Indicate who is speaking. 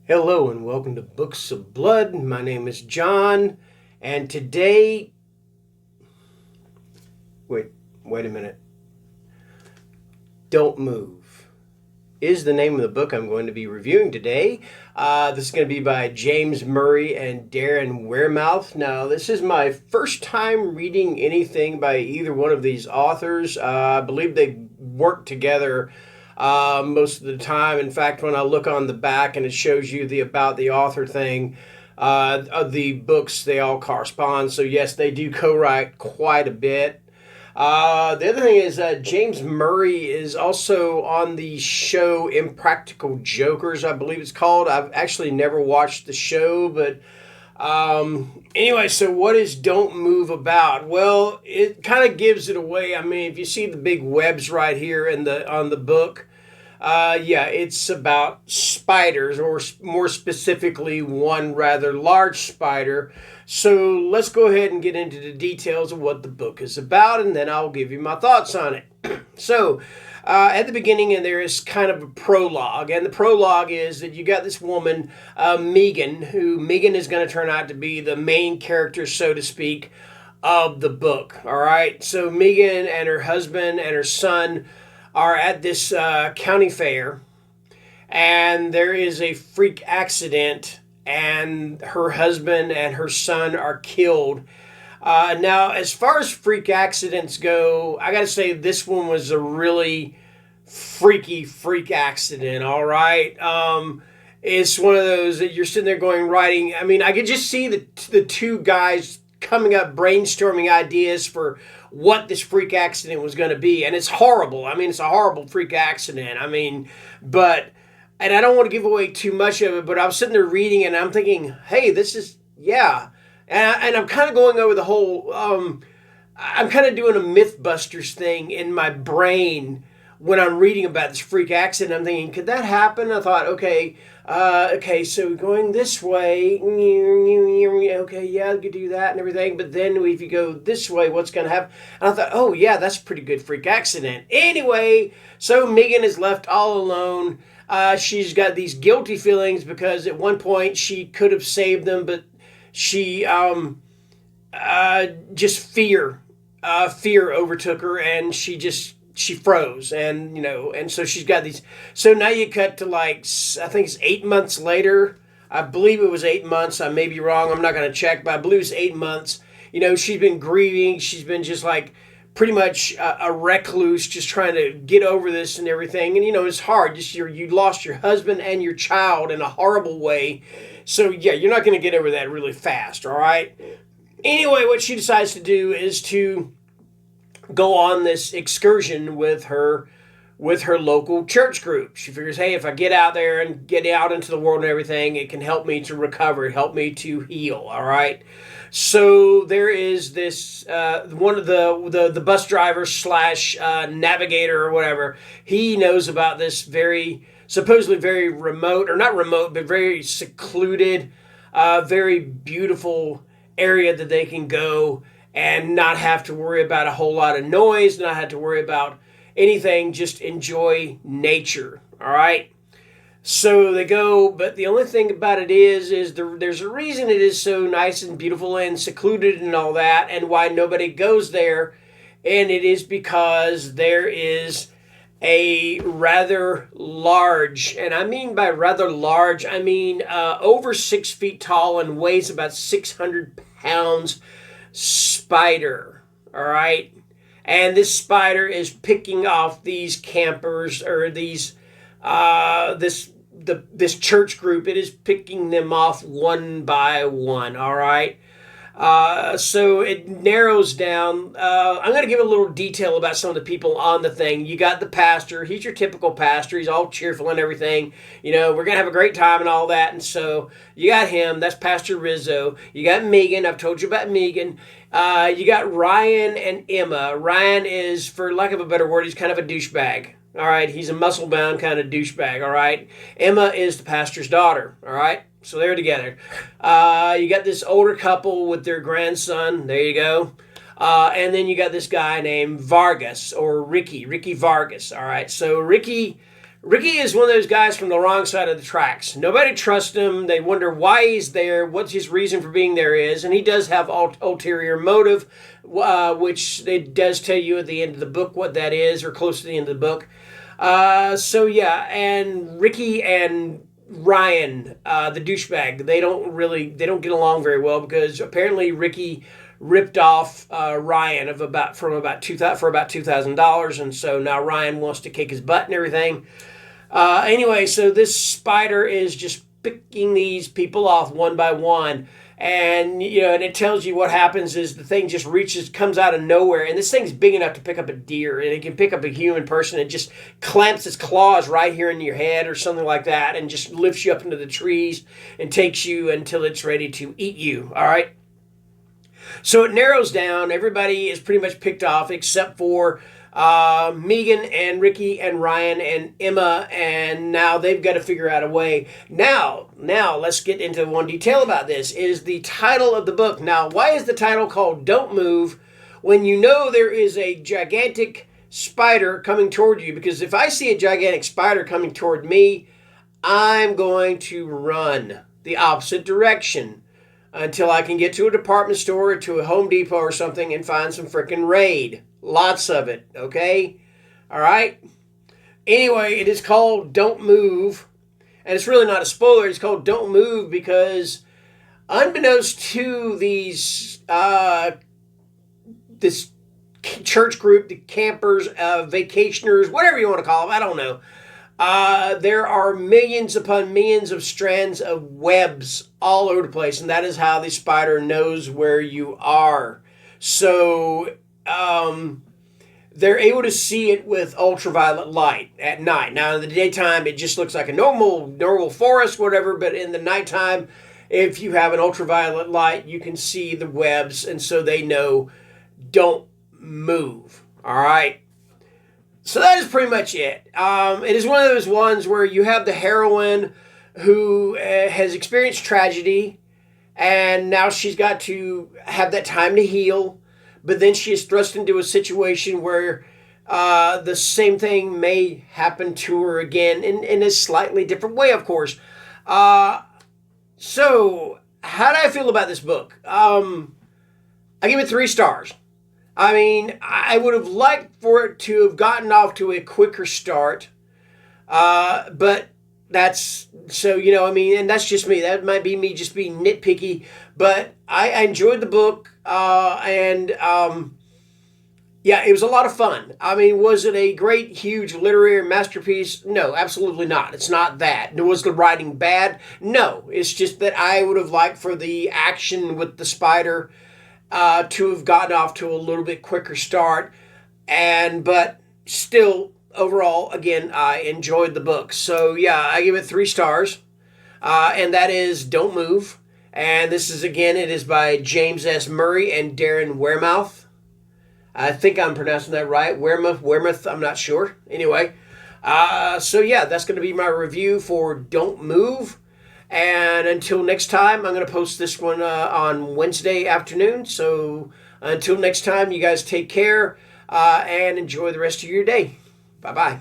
Speaker 1: Hello and welcome to Books of Blood. My name is John, and today, wait a minute. Don't Move is the name of the book I'm going to be reviewing today. This is going to be by James Murray and Darren Wearmouth. Now, this is my first time reading anything by either one of these authors. I believe they work together most of the time. In fact, when I look on the back and it shows you the about the author thing of the books, they all correspond. So yes, they do co-write quite a bit. The other thing is James Murray is also on the show Impractical Jokers, I believe it's called. I've actually never watched the show, but anyway, so what is Don't Move about? Well, it kind of gives it away. I mean, if you see the big webs right here on the book, yeah, it's about spiders, or more specifically, one rather large spider. So let's go ahead and get into the details of what the book is about, and then I'll give you my thoughts on it. So, at the beginning, and there is kind of a prologue, and the prologue is that you got this woman, Megan, who Megan is going to turn out to be the main character, so to speak, of the book. All right, so Megan and her husband and her son are at this county fair, and there is a freak accident, and her husband and her son are killed. Now, as far as freak accidents go, I got to say this one was a really freaky freak accident, all right? It's one of those that you're sitting there writing. I mean, I could just see the two guys coming up, brainstorming ideas for what this freak accident was going to be. And it's horrible. I mean, it's a horrible freak accident. I mean, and I don't want to give away too much of it, but I was sitting there reading and I'm thinking, hey, this is, yeah. And I'm kind of going over the whole, I'm kind of doing a Mythbusters thing in my brain when I'm reading about this freak accident. I'm thinking, could that happen? I thought, okay, so going this way, okay, yeah, you could do that and everything, but then if you go this way, what's going to happen? And I thought, oh, yeah, that's a pretty good freak accident. Anyway, so Megan is left all alone. She's got these guilty feelings because at one point she could have saved them, but she just fear overtook her, and she froze, and so she's got these. So now you cut to I think it's 8 months later. I believe it was 8 months. I may be wrong. I'm not going to check, but I believe it's 8 months. She's been grieving. She's been just pretty much a recluse, just trying to get over this and everything. And it's hard. Just you lost your husband and your child in a horrible way. So yeah, you're not going to get over that really fast. All right. Anyway, what she decides to do is to go on this excursion with her local church group. She figures, hey, if I get out there and get out into the world and everything, it can help me to recover, help me to heal. All right. So there is this one of the bus driver slash navigator or whatever. He knows about this supposedly very remote, or not remote, but very secluded, very beautiful area that they can go and not have to worry about a whole lot of noise, not have to worry about anything, just enjoy nature, all right? So they go, but the only thing about it is there's a reason it is so nice and beautiful and secluded and all that, and why nobody goes there, and it is because there is a rather large, and I mean by rather large, I mean over 6 feet tall and weighs about 600 pounds spider, all right? And this spider is picking off these campers, or this church group. It is picking them off one by one, all right? So it narrows down. I'm going to give a little detail about some of the people on the thing. You got the pastor. He's your typical pastor. He's all cheerful and everything. We're going to have a great time and all that. And so you got him. That's Pastor Rizzo. You got Megan. I've told you about Megan. You got Ryan and Emma. Ryan is, for lack of a better word, he's kind of a douchebag. All right. He's a muscle-bound kind of douchebag. All right. Emma is the pastor's daughter. All right. So they're together. You got this older couple with their grandson. There you go. And then you got this guy named Vargas, or Ricky Vargas. All right. So Ricky Ricky is one of those guys from the wrong side of the tracks. Nobody trusts him. They wonder why he's there, what his reason for being there is, and he does have ulterior motive, which it does tell you at the end of the book what that is, or close to the end of the book. So yeah, and Ricky and Ryan, the douchebag, they don't get along very well, because apparently Ricky ripped off Ryan for about $2,000, and so now Ryan wants to kick his butt and everything. Anyway, so this spider is just picking these people off one by one. And, and it tells you what happens is the thing just comes out of nowhere. And this thing's big enough to pick up a deer. And it can pick up a human person. It just clamps its claws right here in your head or something like that. And just lifts you up into the trees and takes you until it's ready to eat you. All right? So it narrows down. Everybody is pretty much picked off except for Megan and Ricky and Ryan and Emma, and now they've got to figure out a way. Now let's get into one detail about this, is the title of the book. Now, why is the title called Don't Move when you know there is a gigantic spider coming toward you? Because if I see a gigantic spider coming toward me, I'm going to run the opposite direction until I can get to a department store or to a Home Depot or something and find some frickin' Raid. Lots of it, okay? All right? Anyway, it is called Don't Move. And it's really not a spoiler. It's called Don't Move because unbeknownst to this church group, the campers, vacationers, whatever you want to call them, I don't know. There are millions upon millions of strands of webs all over the place. And that is how the spider knows where you are. So they're able to see it with ultraviolet light at night. Now, in the daytime, it just looks like a normal forest, whatever. But in the nighttime, if you have an ultraviolet light, you can see the webs. And so they know, don't move. All right. So that is pretty much it. It is one of those ones where you have the heroine who has experienced tragedy, and now she's got to have that time to heal. But then she is thrust into a situation where the same thing may happen to her again in a slightly different way, of course. So, how do I feel about this book? I give it 3 stars. I mean, I would have liked for it to have gotten off to a quicker start. But that's, so, and that's just me. That might be me just being nitpicky. But I enjoyed the book. Yeah, it was a lot of fun. I mean, was it a great, huge literary masterpiece? No, absolutely not. It's not that. Was the writing bad? No. It's just that I would have liked for the action with the spider to have gotten off to a little bit quicker start. But still, overall, again, I enjoyed the book. So, yeah, I give it 3 stars. And that is Don't Move. And this is, again, it is by James S. Murray and Darren Wehrmouth. I think I'm pronouncing that right. Wehrmouth, I'm not sure. Anyway, so yeah, that's going to be my review for Don't Move. And until next time, I'm going to post this one on Wednesday afternoon. So until next time, you guys take care and enjoy the rest of your day. Bye-bye.